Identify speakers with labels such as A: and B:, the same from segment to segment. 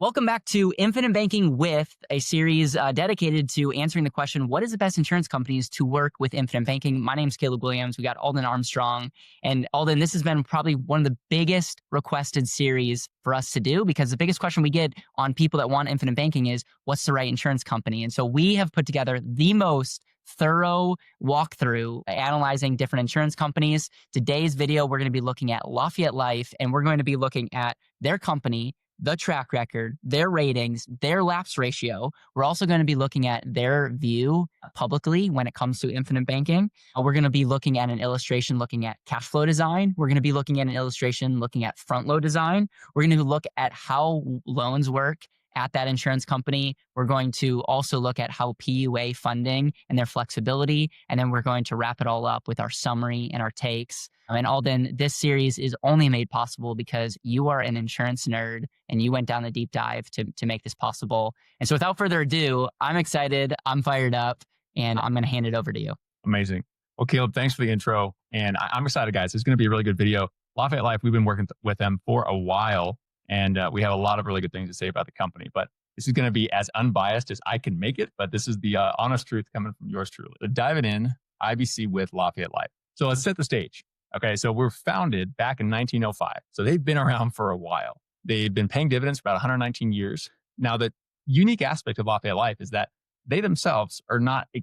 A: Welcome back to Infinite Banking with a series dedicated to answering the question, what is the best insurance companies to work with Infinite Banking? My name is Caleb Williams. We got Alden Armstrong. And Alden, this has been probably one of the biggest requested series for us to do, because the biggest question we get on people that want Infinite Banking is, what's the right insurance company? And so we have put together the most thorough walkthrough analyzing different insurance companies. Today's video, we're going to be looking at Lafayette Life, and we're going to be looking at their company, the track record, their ratings, their lapse ratio. We're also going to be looking at their view publicly when it comes to Infinite Banking. We're going to be looking at an illustration looking at cash flow design. We're going to be looking at an illustration looking at front load design. We're going to look at how loans work at that insurance company. We're going to also look at how PUA funding and their flexibility. And then we're going to wrap it all up with our summary and our takes. And Alden, this series is only made possible because you are an insurance nerd and you went down the deep dive to make this possible. And so without further ado, I'm excited, I'm fired up, and I'm going to hand it over to you.
B: Amazing. Well, Caleb, thanks for the intro. And I'm excited, guys. It's going to be a really good video. Lafayette Life, we've been working with them for a while, and we have a lot of really good things to say about the company. But this is going to be as unbiased as I can make it, but this is the honest truth coming from yours truly. So diving in, IBC with Lafayette Life. So let's set the stage. Okay, so we're founded back in 1905. So they've been around for a while. They've been paying dividends for about 119 years. Now, the unique aspect of Lafayette Life is that they themselves are not a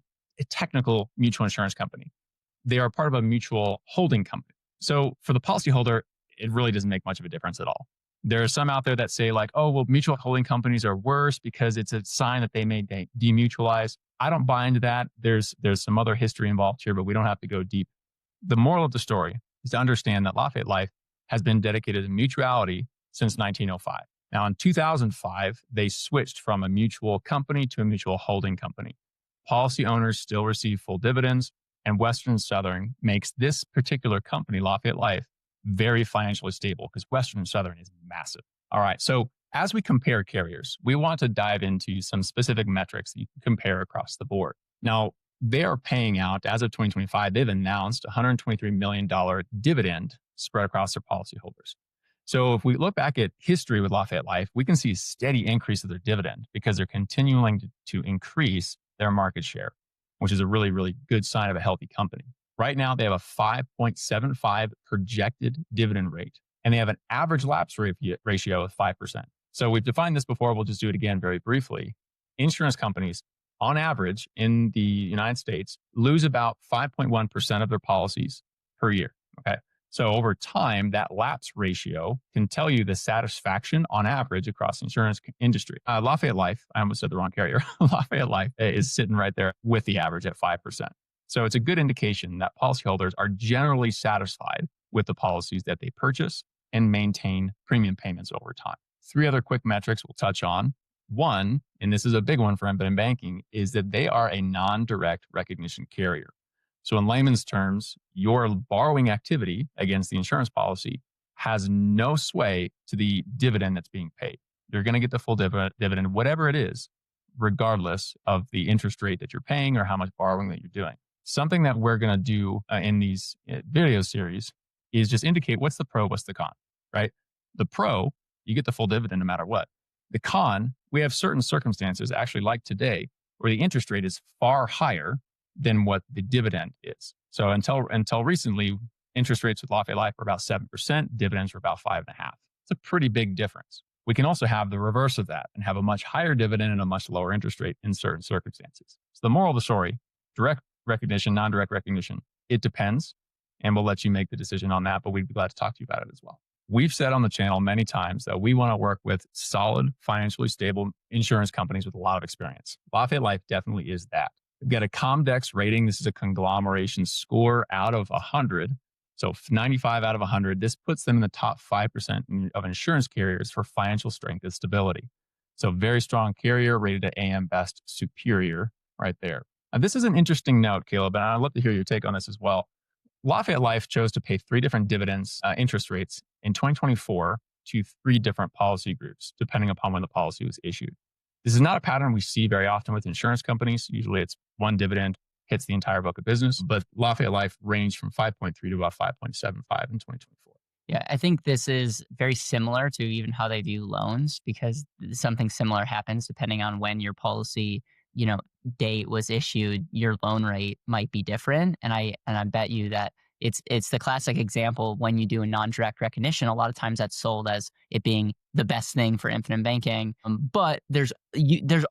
B: technical mutual insurance company. They are part of a mutual holding company. So for the policyholder, it really doesn't make much of a difference at all. There are some out there that say like, oh, well, mutual holding companies are worse because it's a sign that they may demutualize. I don't buy into that. There's some other history involved here, but we don't have to go deep. The moral of the story is to understand that Lafayette Life has been dedicated to mutuality since 1905. Now, in 2005, they switched from a mutual company to a mutual holding company. Policy owners still receive full dividends, and Western Southern makes this particular company, Lafayette Life, very financially stable because Western Southern is massive. All right, so as we compare carriers, we want to dive into some specific metrics that you can compare across the board. Now, they are paying out, as of 2025, they've announced $123 million dividend spread across their policyholders. So if we look back at history with Lafayette Life, we can see a steady increase of their dividend because they're continuing to increase their market share, which is a really, really good sign of a healthy company. Right now, they have a 5.75 projected dividend rate, and they have an average lapse ratio of 5%. So we've defined this before. We'll just do it again very briefly. Insurance companies, on average in the United States, lose about 5.1% of their policies per year. Okay. So over time, that lapse ratio can tell you the satisfaction on average across the insurance industry. Lafayette Life, I almost said the wrong carrier. Lafayette Life is sitting right there with the average at 5%. So it's a good indication that policyholders are generally satisfied with the policies that they purchase and maintain premium payments over time. Three other quick metrics we'll touch on. One, and this is a big one for Infinite Banking, is that they are a non-direct recognition carrier. So in layman's terms, your borrowing activity against the insurance policy has no sway to the dividend that's being paid. You're going to get the full dividend, whatever it is, regardless of the interest rate that you're paying or how much borrowing that you're doing. Something that we're going to do in these video series is just indicate what's the pro, what's the con, right? The pro, you get the full dividend no matter what. The con, we have certain circumstances, actually like today, where the interest rate is far higher than what the dividend is. So until recently, interest rates with Lafayette Life were about 7%, dividends were about 5.5%. It's a pretty big difference. We can also have the reverse of that and have a much higher dividend and a much lower interest rate in certain circumstances. So the moral of the story, direct recognition, non-direct recognition, it depends, and we'll let you make the decision on that, but we'd be glad to talk to you about it as well. We've said on the channel many times that we want to work with solid, financially stable insurance companies with a lot of experience. Lafayette Life definitely is that. We've got a Comdex rating. This is a conglomeration score out of 100. So 95 out of 100. This puts them in the top 5% of insurance carriers for financial strength and stability. So very strong carrier, rated at AM Best Superior right there. Now, this is an interesting note, Caleb, and I'd love to hear your take on this as well. Lafayette Life chose to pay three different dividends, interest rates in 2024 to three different policy groups, depending upon when the policy was issued. This is not a pattern we see very often with insurance companies. Usually it's one dividend hits the entire book of business, but Lafayette Life ranged from 5.3 to about 5.75 in 2024.
A: Yeah, I think this is very similar to even how they view loans because something similar happens depending on when your policy, you know, date was issued, your loan rate might be different. And I bet you that it's the classic example when you do a non-direct recognition, a lot of times that's sold as it being the best thing for infinite banking. But there's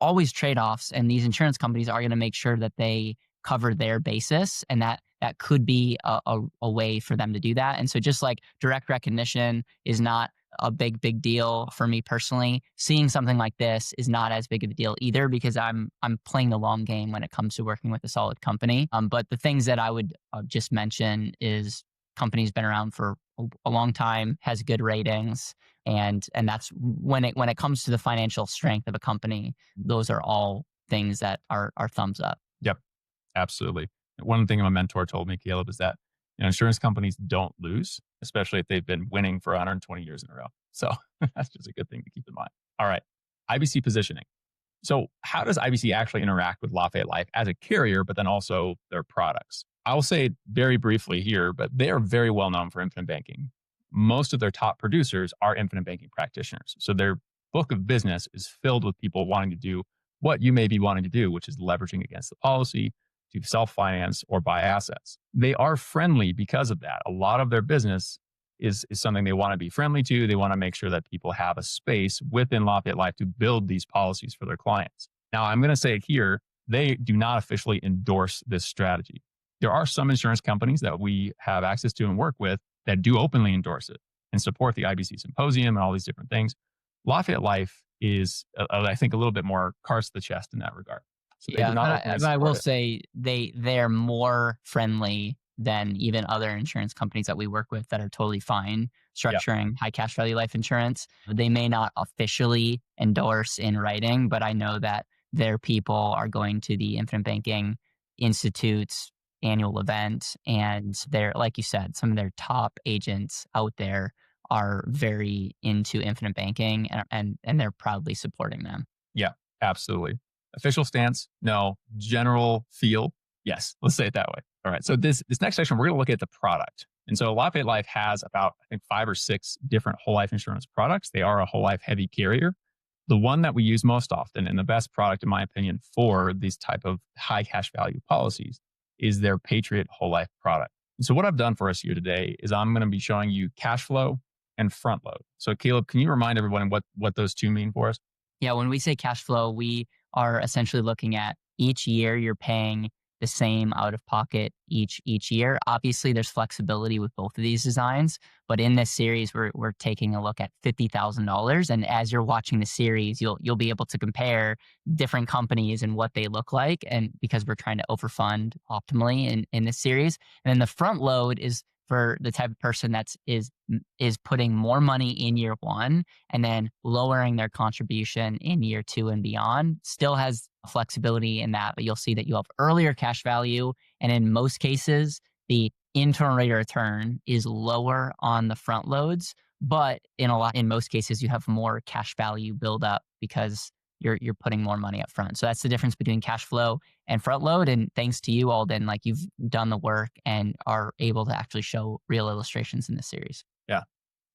A: always trade-offs and these insurance companies are going to make sure that they cover their basis and that could be a way for them to do that. And so just like direct recognition is not a big deal for me personally, seeing something like this is not as big of a deal either because I'm playing the long game when it comes to working with a solid company. But the things that I would just mention is company's been around for a long time, has good ratings, and that's when it comes to the financial strength of a company, those are all things that are thumbs up.
B: Yep, absolutely. One thing my mentor told me, Caleb, is that insurance companies don't lose, especially if they've been winning for 120 years in a row. So that's just a good thing to keep in mind. All right, IBC positioning. So how does IBC actually interact with Lafayette Life as a carrier, but then also their products? I'll say very briefly here, but they are very well known for infinite banking. Most of their top producers are infinite banking practitioners. So their book of business is filled with people wanting to do what you may be wanting to do, which is leveraging against the policy to self-finance or buy assets. They are friendly because of that. A lot of their business is something they want to be friendly to. They want to make sure that people have a space within Lafayette Life to build these policies for their clients. Now, I'm going to say it here, they do not officially endorse this strategy. There are some insurance companies that we have access to and work with that do openly endorse it and support the IBC symposium and all these different things. Lafayette Life is, I think, a little bit more cards to the chest in that regard. So they do
A: Yeah,
B: not
A: but I will
B: support it.
A: say they're more friendly than even other insurance companies that we work with that are totally fine
B: Yeah,
A: structuring high cash value life insurance. They may not officially endorse in writing, but I know that their people are going to the Infinite Banking Institute's annual event, and they're like you said, some of their top agents out there are very into infinite banking and they're proudly supporting them.
B: yeah, absolutely. Official stance, no. General feel, yes. Let's say it that way. All right. So this next section, we're going to look at the product. And so Lafayette Life has about, I think, 5 or 6 different whole life insurance products. They are a whole life heavy carrier. The one that we use most often and the best product, in my opinion, for these type of high cash value policies is their Patriot Whole Life product. And so what I've done for us here today is I'm going to be showing you cash flow and front load. So Caleb, can you remind everyone what those two mean for us?
A: Yeah, when we say cash flow, we are essentially looking at each year you're paying the same out of pocket each year. Obviously, there's flexibility with both of these designs, but in this series, we're taking a look at $50,000. And as you're watching the series, you'll be able to compare different companies and what they look like, and because we're trying to overfund optimally in this series. And then the front load is for the type of person is putting more money in year one and then lowering their contribution in year 2 and beyond. Still has flexibility in that, but you'll see that you have earlier cash value. And in most cases, the internal rate of return is lower on the front loads, but in most cases, you have more cash value build up because you're putting more money up front. So that's the difference between cash flow and front load. And thanks to you, Alden, like you've done the work and are able to actually show real illustrations in this series.
B: Yeah.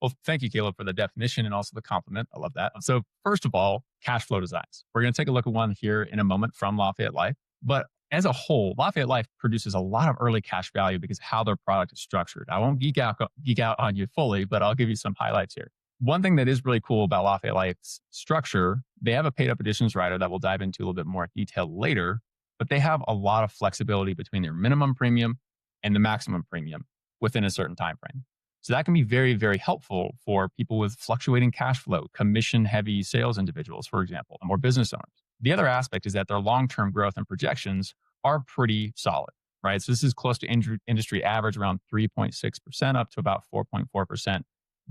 B: Well, thank you, Caleb, for the definition and also the compliment. I love that. So first of all, cash flow designs. We're going to take a look at one here in a moment from Lafayette Life. But as a whole, Lafayette Life produces a lot of early cash value because of how their product is structured. I won't geek out on you fully, but I'll give you some highlights here. One thing that is really cool about Lafayette Life's structure, they have a paid up additions rider that we'll dive into a little bit more detail later, but they have a lot of flexibility between their minimum premium and the maximum premium within a certain time frame. So that can be very, very helpful for people with fluctuating cash flow, commission heavy sales individuals, for example, or business owners. The other aspect is that their long-term growth and projections are pretty solid, right? So this is close to industry average, around 3.6% up to about 4.4%,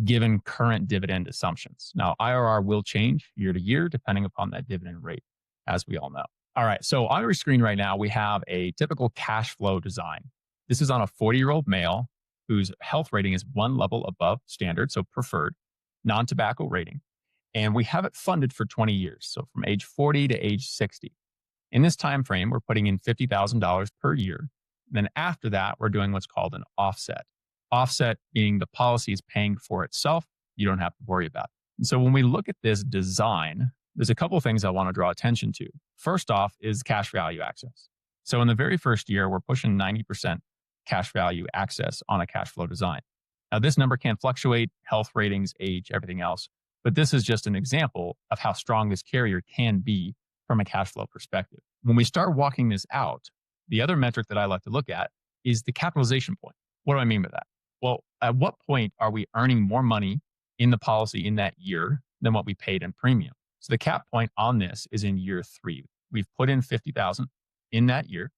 B: given current dividend assumptions. Now, IRR will change year to year depending upon that dividend rate, as we all know. All right, so on your screen right now, we have a typical cash flow design. This is on a 40-year-old male whose health rating is 1 level above standard, so preferred, non-tobacco rating. And we have it funded for 20 years, so from age 40 to age 60. In this time frame, we're putting in $50,000 per year. Then after that, we're doing what's called an offset. Offset being the policy is paying for itself. You don't have to worry about it. And so when we look at this design, there's a couple of things I want to draw attention to. First off is cash value access. So in the very first year, we're pushing 90% cash value access on a cash flow design. Now, this number can fluctuate, health ratings, age, everything else. But this is just an example of how strong this carrier can be from a cash flow perspective. When we start walking this out, the other metric that I like to look at is the capitalization point. What do I mean by that? Well, at what point are we earning more money in the policy in that year than what we paid in premium? So the cap point on this is in year 3. We've put in 50,000 in that year,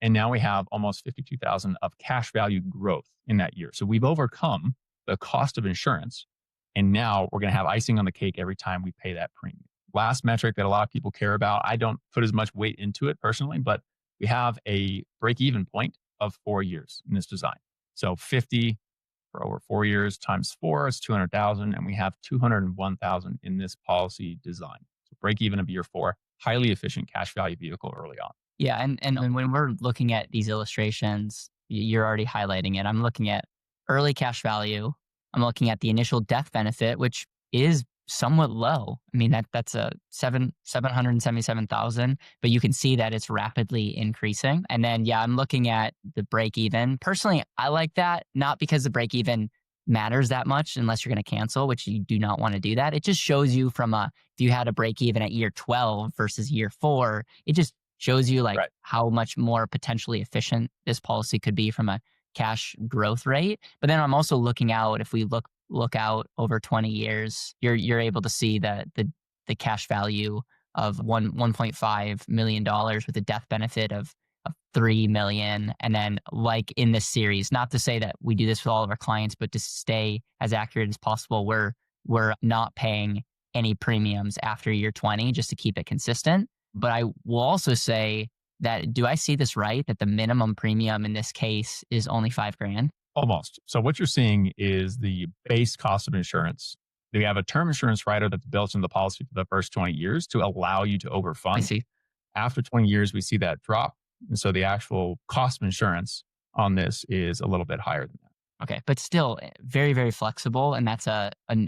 B: and now we have almost 52,000 of cash value growth in that year. So we've overcome the cost of insurance, and now we're going to have icing on the cake every time we pay that premium. Last metric that a lot of people care about, I don't put as much weight into it personally, but we have a break-even point of 4 years in this design. So 50 for over 4 years times 4 is 200,000, and we have 201,000 in this policy design. So break even of year 4, highly efficient cash value vehicle early on.
A: Yeah, and when we're looking at these illustrations, you're already highlighting it. I'm looking at early cash value. I'm looking at the initial death benefit, which is somewhat low. I mean, that's a 777,000, but you can see that it's rapidly increasing. And then, yeah, I'm looking at the break even. Personally, I like that, not because the break even matters that much unless you're going to cancel, which you do not want to do that. It just shows you if you had a break even at year 12 versus year 4, it just shows you right. How much more potentially efficient this policy could be from a cash growth rate. But then I'm also looking out, if we look out over 20 years, you're able to see that the cash value of $1.5 million with a death benefit of $3 million. And then like in this series, not to say that we do this with all of our clients, but to stay as accurate as possible, we're not paying any premiums after year 20 just to keep it consistent. But I will also say that, do I see this right? That the minimum premium in this case is only $5,000?
B: Almost. So what you're seeing is the base cost of insurance. We have a term insurance rider that's built into the policy for the first 20 years to allow you to overfund.
A: I see.
B: After 20 years, we see that drop. And so the actual cost of insurance on this is a little bit higher than that.
A: Okay. But still very, very flexible. And that's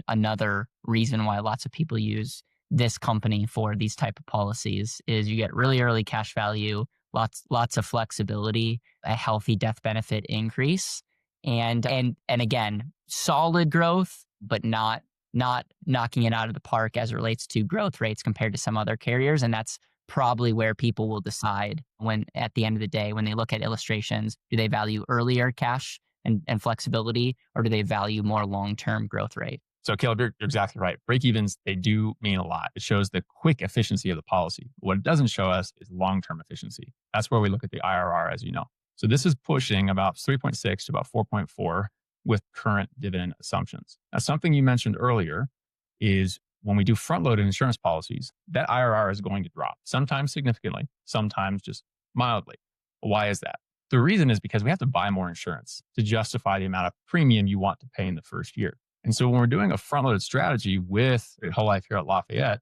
A: another reason why lots of people use this company for these type of policies is you get really early cash value, lots of flexibility, a healthy death benefit increase. And again, solid growth, but not knocking it out of the park as it relates to growth rates compared to some other carriers. And that's probably where people will decide when, at the end of the day, when they look at illustrations, do they value earlier cash and flexibility, or do they value more long-term growth rate?
B: So Caleb, you're exactly right. Break-evens, they do mean a lot. It shows the quick efficiency of the policy. What it doesn't show us is long-term efficiency. That's where we look at the IRR, as you know. So this is pushing about 3.6 to about 4.4 with current dividend assumptions. Now, something you mentioned earlier is when we do front-loaded insurance policies, that IRR is going to drop, sometimes significantly, sometimes just mildly. Why is that? The reason is because we have to buy more insurance to justify the amount of premium you want to pay in the first year. And so when we're doing a front-loaded strategy with Whole Life here at Lafayette,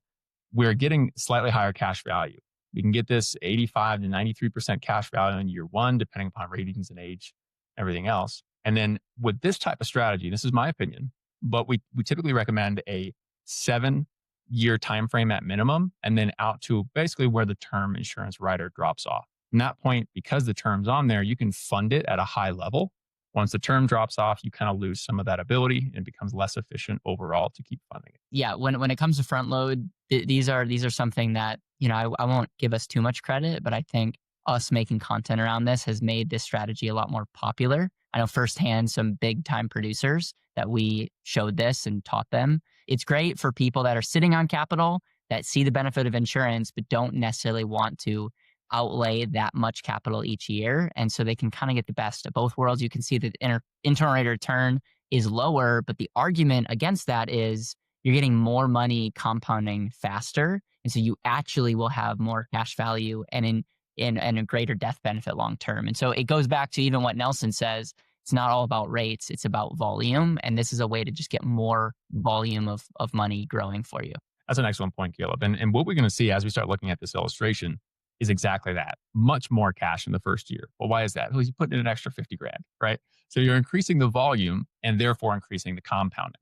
B: we're getting slightly higher cash value. We can get this 85 to 93% cash value in year 1, depending upon ratings and age, everything else. And then with this type of strategy, this is my opinion, but we typically recommend a 7-year time frame at minimum, and then out to basically where the term insurance rider drops off. From that point, because the term's on there, you can fund it at a high level. Once the term drops off, you kind of lose some of that ability and it becomes less efficient overall to keep funding it.
A: Yeah, when it comes to front load, these are something that, I won't give us too much credit, but I think us making content around this has made this strategy a lot more popular. I know firsthand some big time producers that we showed this and taught them. It's great for people that are sitting on capital, that see the benefit of insurance, but don't necessarily want to outlay that much capital each year. And so they can kind of get the best of both worlds. You can see that the internal rate of return is lower, but the argument against that is you're getting more money compounding faster. And so you actually will have more cash value and a greater death benefit long term. And so it goes back to even what Nelson says, it's not all about rates, it's about volume. And this is a way to just get more volume of money growing for you.
B: That's an excellent point, Caleb. And what we're going to see as we start looking at this illustration is exactly that. Much more cash in the first year. Well, why is that? Well, you put in an extra 50 grand, right? So you're increasing the volume and therefore increasing the compounding.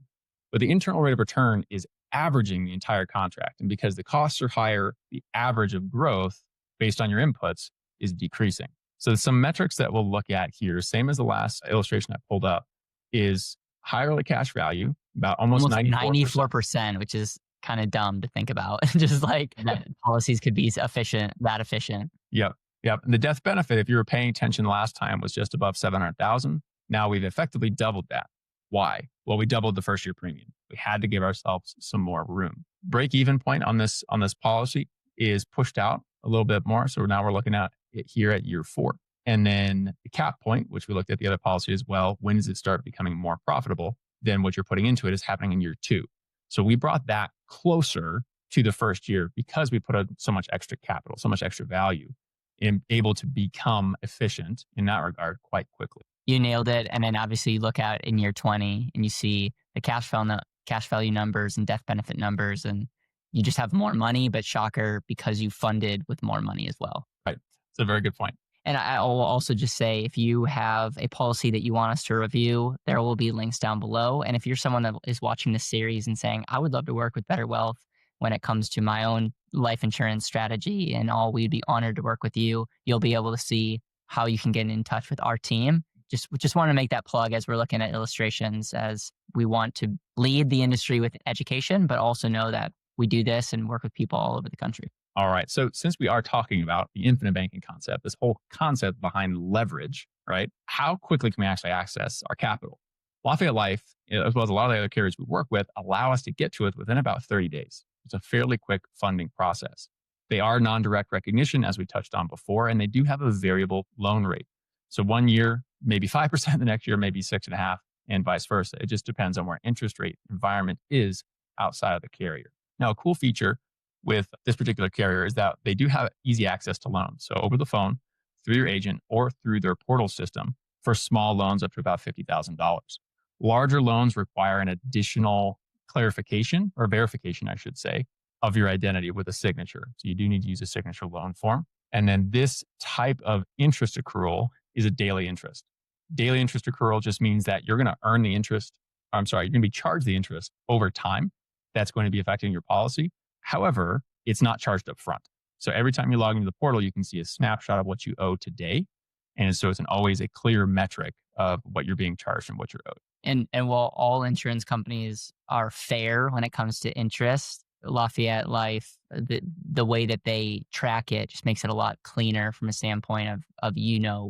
B: But the internal rate of return is averaging the entire contract. And because the costs are higher, the average of growth based on your inputs is decreasing. So some metrics that we'll look at here, same as the last illustration I pulled up, is high early cash value, about almost
A: Almost
B: 94%.
A: 94%, which is kind of dumb to think about. Just like that policies could be that efficient.
B: Yep. Yep. And the death benefit, if you were paying attention last time, was just above 700,000. Now we've effectively doubled that. Why? Well, we doubled the first year premium. We had to give ourselves some more room. Break even point on this policy is pushed out a little bit more. So now we're looking at it here at year 4. And then the cap point, which we looked at the other policy as well, when does it start becoming more profitable than what you're putting into it is happening in year 2. So we brought that closer to the first year because we put so much extra capital, so much extra value, and able to become efficient in that regard quite quickly.
A: You nailed it. And then obviously you look at in year 20 and you see the cash value numbers and death benefit numbers, and you just have more money, but shocker, because you funded with more money as well.
B: Right. It's a very good point.
A: And I will also just say, if you have a policy that you want us to review, there will be links down below. And if you're someone that is watching this series and saying, I would love to work with Better Wealth when it comes to my own life insurance strategy and all, we'd be honored to work with you. You'll be able to see how you can get in touch with our team. Just want to make that plug as we're looking at illustrations, as we want to lead the industry with education, but also know that we do this and work with people all over the country.
B: All right. So since we are talking about the infinite banking concept, this whole concept behind leverage, right? How quickly can we actually access our capital? Lafayette Life, as well as a lot of the other carriers we work with, allow us to get to it within about 30 days. It's a fairly quick funding process. They are non-direct recognition, as we touched on before, and they do have a variable loan rate. So 1 year, maybe 5%, the next year, maybe 6.5%, and vice versa. It just depends on where interest rate environment is outside of the carrier. Now, a cool feature with this particular carrier is that they do have easy access to loans. So over the phone, through your agent, or through their portal system for small loans up to about $50,000. Larger loans require an additional clarification or verification, I should say, of your identity with a signature. So you do need to use a signature loan form. And then this type of interest accrual is a daily interest. Daily interest accrual just means that you're going to earn the interest. You're going to be charged the interest over time. That's going to be affecting your policy. However, it's not charged up front. So every time you log into the portal, you can see a snapshot of what you owe today. And so it's always a clear metric of what you're being charged and what you're owed.
A: And while all insurance companies are fair when it comes to interest, Lafayette Life, the way that they track it just makes it a lot cleaner from a standpoint of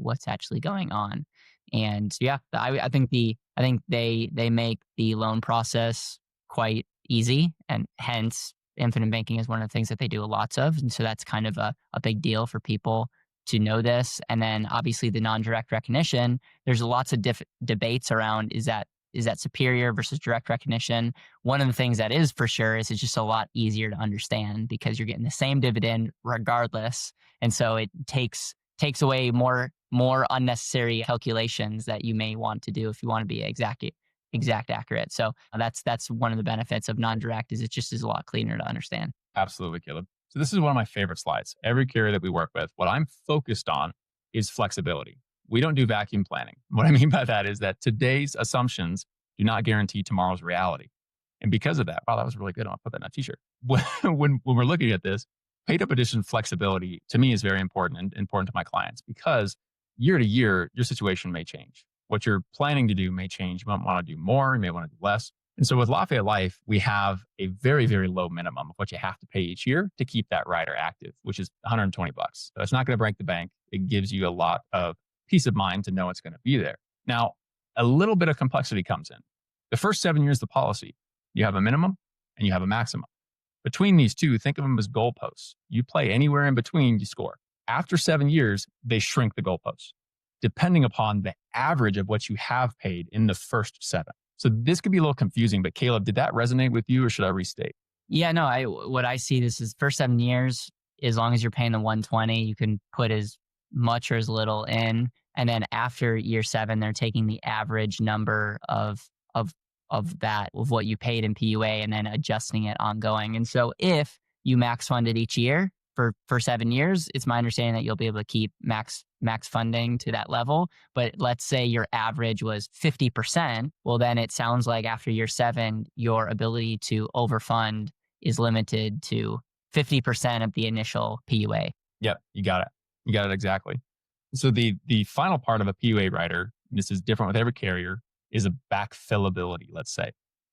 A: what's actually going on. And yeah, I think they make the loan process quite easy, and hence infinite banking is one of the things that they do lots of. And so that's kind of a big deal for people to know this. And then obviously the non-direct recognition, there's lots of debates around, is that superior versus direct recognition? One of the things that is for sure is it's just a lot easier to understand because you're getting the same dividend regardless. And so it takes away more unnecessary calculations that you may want to do if you want to be exact accurate. So that's one of the benefits of non-direct, is it just is a lot cleaner to understand.
B: Absolutely, Caleb. So this is one of my favorite slides. Every carrier that we work with, what I'm focused on is flexibility. We don't do vacuum planning. What I mean by that is that today's assumptions do not guarantee tomorrow's reality. And because of that, wow, that was really good. I'll put that in a t-shirt. When we're looking at this, paid up addition flexibility to me is very important and important to my clients, because year to year, your situation may change. What you're planning to do may change. You might want to do more, you may want to do less. And so with Lafayette Life, we have a very, very low minimum of what you have to pay each year to keep that rider active, which is $120. So it's not going to break the bank. It gives you a lot of peace of mind to know it's going to be there. Now, a little bit of complexity comes in. The first 7 years of the policy, you have a minimum and you have a maximum. Between these two, think of them as goalposts. You play anywhere in between, you score. After 7 years, they shrink the goalposts, depending upon the average of what you have paid in the first 7. So this could be a little confusing, but Caleb, did that resonate with you, or should I restate?
A: Yeah, no, what I see, this is first 7 years, as long as you're paying the 120, you can put as much or as little in. And then after year 7, they're taking the average number of what you paid in PUA and then adjusting it ongoing. And so if you max funded each year for 7 years, it's my understanding that you'll be able to keep max funding to that level. But let's say your average was 50%. Well, then it sounds like after year 7, your ability to overfund is limited to 50% of the initial PUA.
B: Yep, you got it. You got it exactly. So the final part of a PUA rider, this is different with every carrier, is a backfillability, let's say.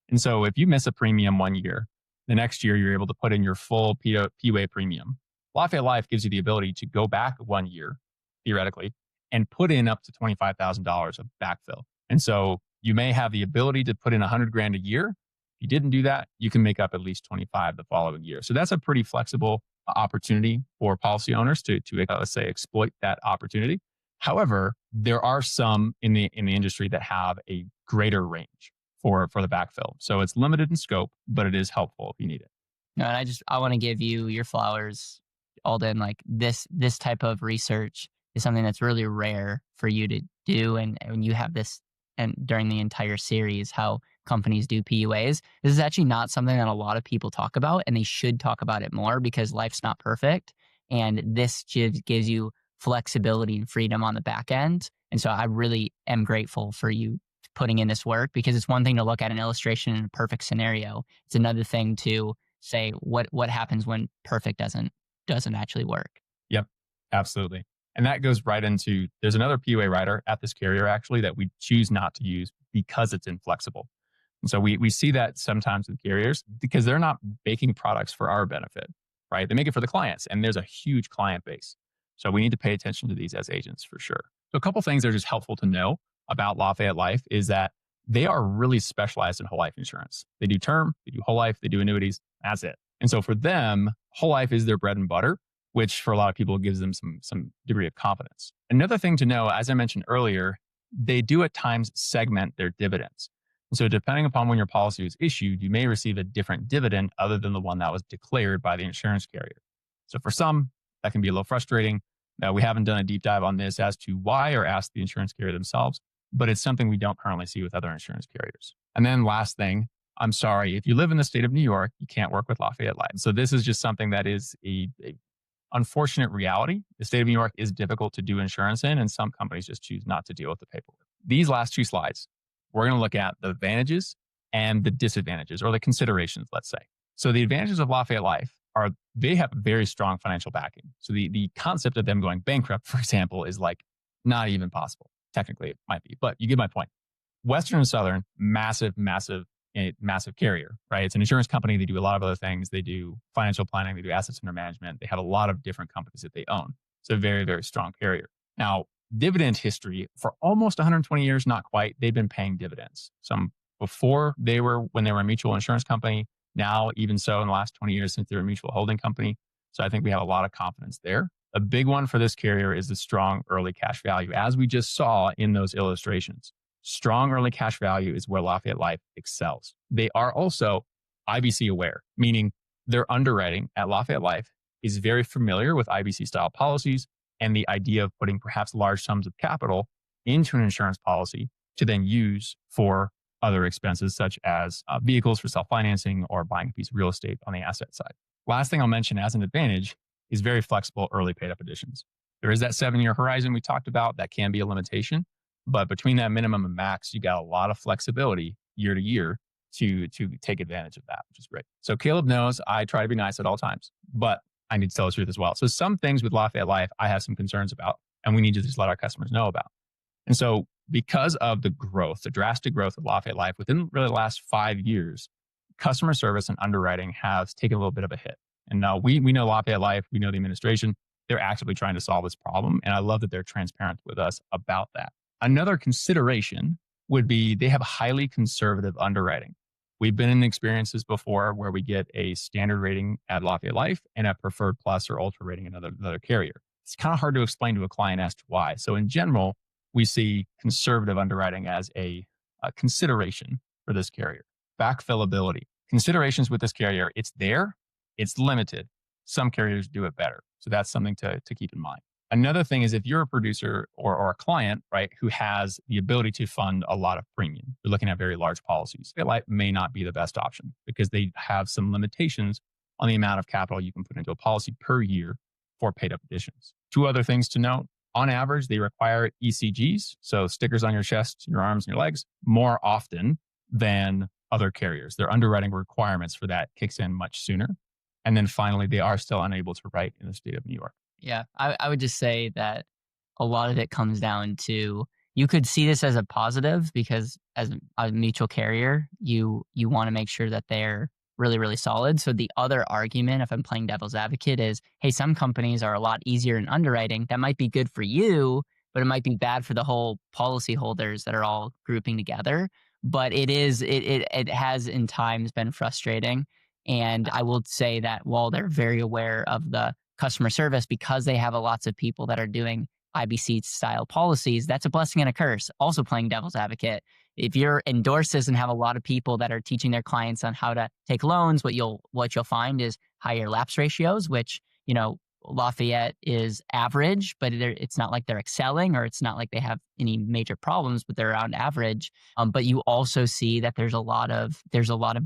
B: And so if you miss a premium 1 year, the next year you're able to put in your full PUA premium. Lafayette Life gives you the ability to go back 1 year, theoretically, and put in up to $25,000 of backfill. And so you may have the ability to put in 100 grand a year. If you didn't do that, you can make up at least 25 the following year. So that's a pretty flexible opportunity for policy owners to let's say, exploit that opportunity. However, there are some in the industry that have a greater range for the backfill. So it's limited in scope, but it is helpful if you need it.
A: No, and I want to give you your flowers, Alden. Like this type of research is something that's really rare for you to do, and when you have this, and during the entire series, how companies do PUAs, this is actually not something that a lot of people talk about, and they should talk about it more because life's not perfect, and this gives you flexibility and freedom on the back end. And so I really am grateful for you putting in this work, because it's one thing to look at an illustration in a perfect scenario. It's another thing to say what happens when perfect doesn't actually work.
B: Yep, absolutely. And that goes right into, there's another PUA rider at this carrier actually that we choose not to use because it's inflexible. And so we see that sometimes with carriers because they're not making products for our benefit, right? They make it for the clients, and there's a huge client base. So we need to pay attention to these as agents for sure. So a couple things that are just helpful to know about Lafayette Life is that they are really specialized in whole life insurance. They do term, they do whole life, they do annuities. That's it. And so for them, whole life is their bread and butter, which for a lot of people gives them some degree of confidence. Another thing to know, as I mentioned earlier, they do at times segment their dividends. And so depending upon when your policy was issued, you may receive a different dividend other than the one that was declared by the insurance carrier. So for some, that can be a little frustrating. We haven't done a deep dive on this as to why or ask the insurance carrier themselves, but it's something we don't currently see with other insurance carriers. And then last thing, I'm sorry, if you live in the state of New York, you can't work with Lafayette Life. So this is just something that is a unfortunate reality. The state of New York is difficult to do insurance in, and some companies just choose not to deal with the paperwork. These last 2 slides, we're going to look at the advantages and the disadvantages, or the considerations, let's say. So the advantages of Lafayette Life are they have very strong financial backing. So the concept of them going bankrupt, for example, is like not even possible. Technically, it might be, but you get my point. Western and Southern, massive carrier, right? It's an insurance company. They do a lot of other things. They do financial planning. They do assets under management. They have a lot of different companies that they own. It's a very, very strong carrier. Now, dividend history for almost 120 years, not quite. They've been paying dividends. Some before when they were a mutual insurance company. Now, even so, in the last 20 years since they're a mutual holding company. So I think we have a lot of confidence there. A big one for this carrier is the strong early cash value, as we just saw in those illustrations. Strong early cash value is where Lafayette Life excels. They are also IBC aware, meaning their underwriting at Lafayette Life is very familiar with IBC style policies and the idea of putting perhaps large sums of capital into an insurance policy to then use for other expenses such as vehicles for self-financing or buying a piece of real estate on the asset side. Last thing I'll mention as an advantage is very flexible early paid up additions. There is that 7-year horizon we talked about. That can be a limitation, but between that minimum and max, you got a lot of flexibility year to year to take advantage of that, which is great. So Caleb knows I try to be nice at all times, but I need to tell the truth as well. So some things with Lafayette Life, I have some concerns about, and we need to just let our customers know about. And so because of the growth, the drastic growth of Lafayette Life within really the last 5 years, customer service and underwriting has taken a little bit of a hit. And now we know Lafayette Life, we know the administration, they're actively trying to solve this problem. And I love that they're transparent with us about that. Another consideration would be they have highly conservative underwriting. We've been in experiences before where we get a standard rating at Lafayette Life and a preferred plus or ultra rating at another carrier. It's kind of hard to explain to a client as to why. So in general, we see conservative underwriting as a consideration for this carrier. Backfillability. Considerations with this carrier, it's there, it's limited. Some carriers do it better. So that's something to keep in mind. Another thing is if you're a producer or a client, right, who has the ability to fund a lot of premium, you're looking at very large policies, Life may not be the best option because they have some limitations on the amount of capital you can put into a policy per year for paid up additions. Two other things to note. On average, they require ECGs, so stickers on your chest, your arms, and your legs, more often than other carriers. Their underwriting requirements for that kicks in much sooner. And then finally, they are still unable to write in the state of New York.
A: Yeah, I would just say that a lot of it comes down to, you could see this as a positive because as a mutual carrier, you want to make sure that they're really, really solid. So the other argument, if I'm playing devil's advocate, is, hey, some companies are a lot easier in underwriting. That might be good for you, but it might be bad for the whole policyholders that are all grouping together. But it has in times been frustrating. And I will say that while they're very aware of the customer service, because they have lots of people that are doing IBC style policies, that's a blessing and a curse. Also playing devil's advocate. If you're endorsed this and have a lot of people that are teaching their clients on how to take loans, what you'll find is higher lapse ratios, which, Lafayette is average, but it's not like they're excelling, or it's not like they have any major problems, but they're around average. But you also see that there's a lot of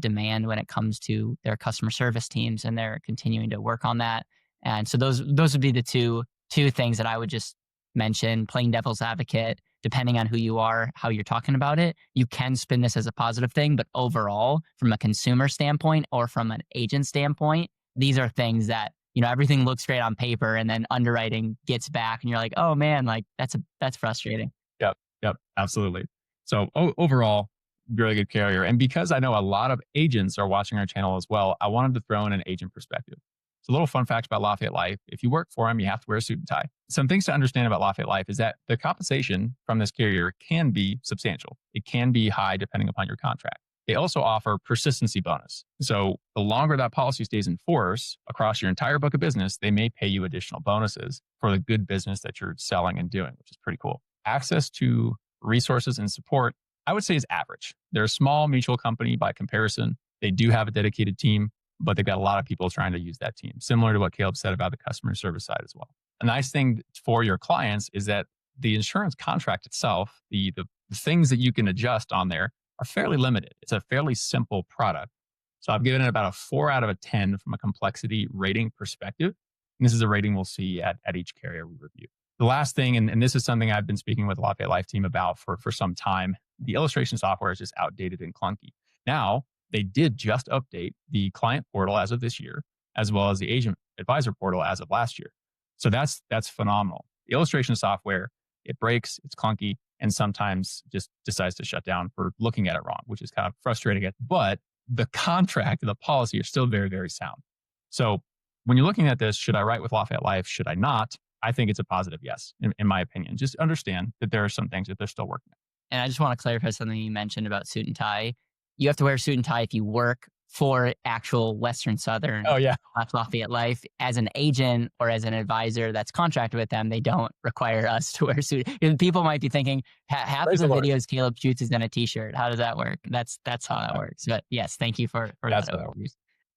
A: demand when it comes to their customer service teams, and they're continuing to work on that. And so those would be the two things that I would just mention. Playing devil's advocate, depending on who you are, how you're talking about it, you can spin this as a positive thing. But overall, from a consumer standpoint or from an agent standpoint, these are things that, everything looks great on paper, and then underwriting gets back and you're like, oh man, like that's frustrating.
B: Yep, absolutely. So overall, really good carrier. And because I know a lot of agents are watching our channel as well, I wanted to throw in an agent perspective. So a little fun fact about Lafayette Life: if you work for them, you have to wear a suit and tie. Some things to understand about Lafayette Life is that the compensation from this carrier can be substantial. It can be high depending upon your contract. They also offer persistency bonus. So the longer that policy stays in force across your entire book of business, they may pay you additional bonuses for the good business that you're selling and doing, which is pretty cool. Access to resources and support, I would say, is average. They're a small mutual company by comparison. They do have a dedicated team, but they've got a lot of people trying to use that team, similar to what Caleb said about the customer service side as well. A nice thing for your clients is that the insurance contract itself, the things that you can adjust on there, are fairly limited. It's a fairly simple product. So I've given it about a 4 out of a 10 from a complexity rating perspective. And this is a rating we'll see at each carrier we review. The last thing, and this is something I've been speaking with the Lafayette Life team about for some time, the illustration software is just outdated and clunky. Now, they did just update the client portal as of this year, as well as the agent advisor portal as of last year. So that's phenomenal. The illustration software, it breaks, it's clunky, and sometimes just decides to shut down for looking at it wrong, which is kind of frustrating. But the contract and the policy are still very, very sound. So when you're looking at this, should I write with Lafayette Life? Should I not? I think it's a positive yes, in my opinion. Just understand that there are some things that they're still working on.
A: And I just want to clarify something you mentioned about suit and tie. You have to wear a suit and tie if you work for actual Western Southern Lafayette Life. As an agent or as an advisor that's contracted with them, they don't require us to wear a suit. And people might be thinking, half of the videos Caleb shoots is in a t-shirt. How does that work? That's how that works. But yes, thank you for that overview.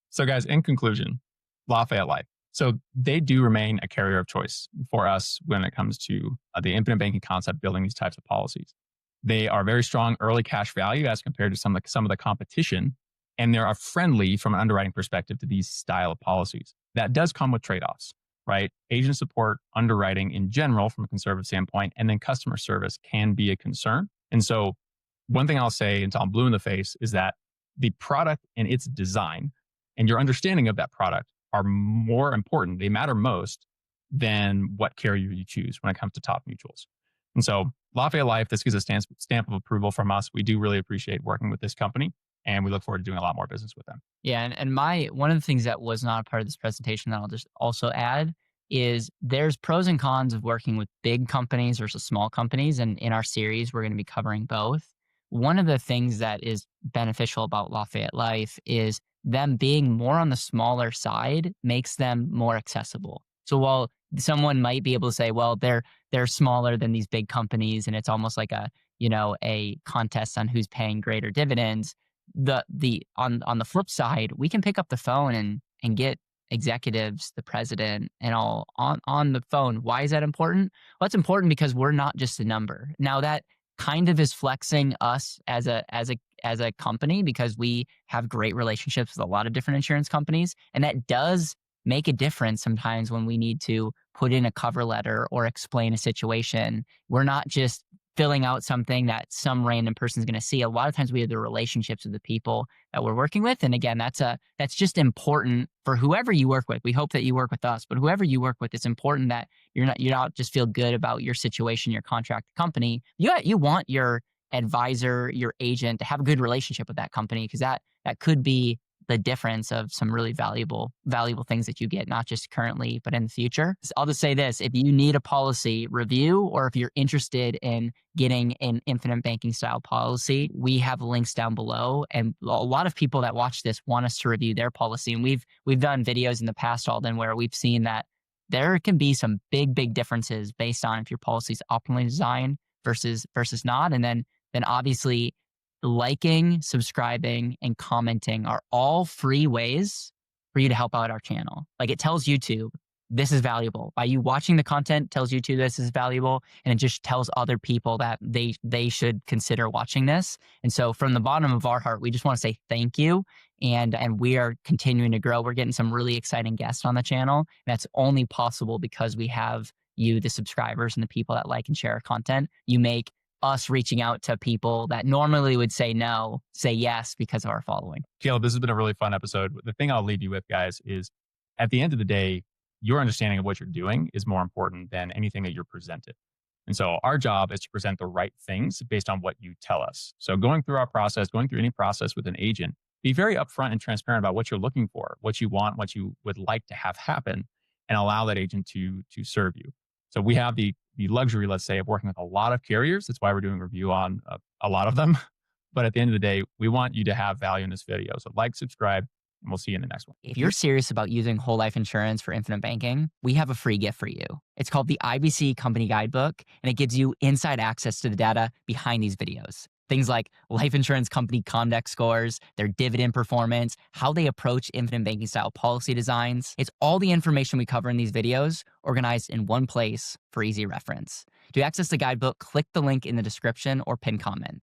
B: So guys, in conclusion, Lafayette Life. So they do remain a carrier of choice for us when it comes to the infinite banking concept, building these types of policies. They are very strong early cash value as compared to some of the competition, and they are friendly from an underwriting perspective to these style of policies. That does come with trade-offs, right? Agent support, underwriting in general from a conservative standpoint, and then customer service can be a concern. And so one thing I'll say until I'm blue in the face is that the product and its design and your understanding of that product are more important. They matter most than what carrier you choose when it comes to top mutuals. And so Lafayette Life, this gives a stamp of approval from us. We do really appreciate working with this company, and we look forward to doing a lot more business with them.
A: Yeah, and one of the things that was not a part of this presentation that I'll just also add is there's pros and cons of working with big companies versus small companies. And in our series, we're going to be covering both. One of the things that is beneficial about Lafayette Life is them being more on the smaller side makes them more accessible. So while someone might be able to say, well, they're smaller than these big companies, and it's almost like a contest on who's paying greater dividends. On the flip side, we can pick up the phone and get executives, the president, and all on the phone. Why is that important? Well, it's important because we're not just a number. Now that kind of is flexing us as as a company because we have great relationships with a lot of different insurance companies. And that does make a difference sometimes when we need to put in a cover letter or explain a situation. We're not just filling out something that some random person is going to see. A lot of times we have the relationships with the people that we're working with. And again, that's just important for whoever you work with. We hope that you work with us, but whoever you work with, it's important that you not just feel good about your situation, your contract company. You want your advisor, your agent to have a good relationship with that company, because that could be the difference of some really valuable things that you get, not just currently, but in the future. I'll just say this: if you need a policy review, or if you're interested in getting an infinite banking style policy, we have links down below. And a lot of people that watch this want us to review their policy. And we've done videos in the past, Alden, where we've seen that there can be some big differences based on if your policy is optimally designed versus not. And then obviously, liking, subscribing, and commenting are all free ways for you to help out our channel. Like, it tells YouTube this is valuable. By you watching the content, tells YouTube this is valuable, and it just tells other people that they should consider watching this. And so from the bottom of our heart, we just want to say thank you. And we are continuing to grow. We're getting some really exciting guests on the channel. And that's only possible because we have you, the subscribers, and the people that like and share our content. You make us reaching out to people that normally would say no, say yes because of our following.
B: Caleb, this has been a really fun episode. The thing I'll leave you with, guys, is at the end of the day, your understanding of what you're doing is more important than anything that you're presented. And so our job is to present the right things based on what you tell us. So going through any process with an agent, be very upfront and transparent about what you're looking for, what you want, what you would like to have happen, and allow that agent to serve you. So we have the luxury, let's say, of working with a lot of carriers. That's why we're doing a review on a lot of them. But at the end of the day, we want you to have value in this video. So like, subscribe, and we'll see you in the next one.
A: If you're serious about using whole life insurance for infinite banking, we have a free gift for you. It's called the IBC Company Guidebook, and it gives you inside access to the data behind these videos. Things like life insurance company Comdex scores, their dividend performance, how they approach infinite banking style policy designs. It's all the information we cover in these videos organized in one place for easy reference. To access the guidebook, click the link in the description or pinned comment.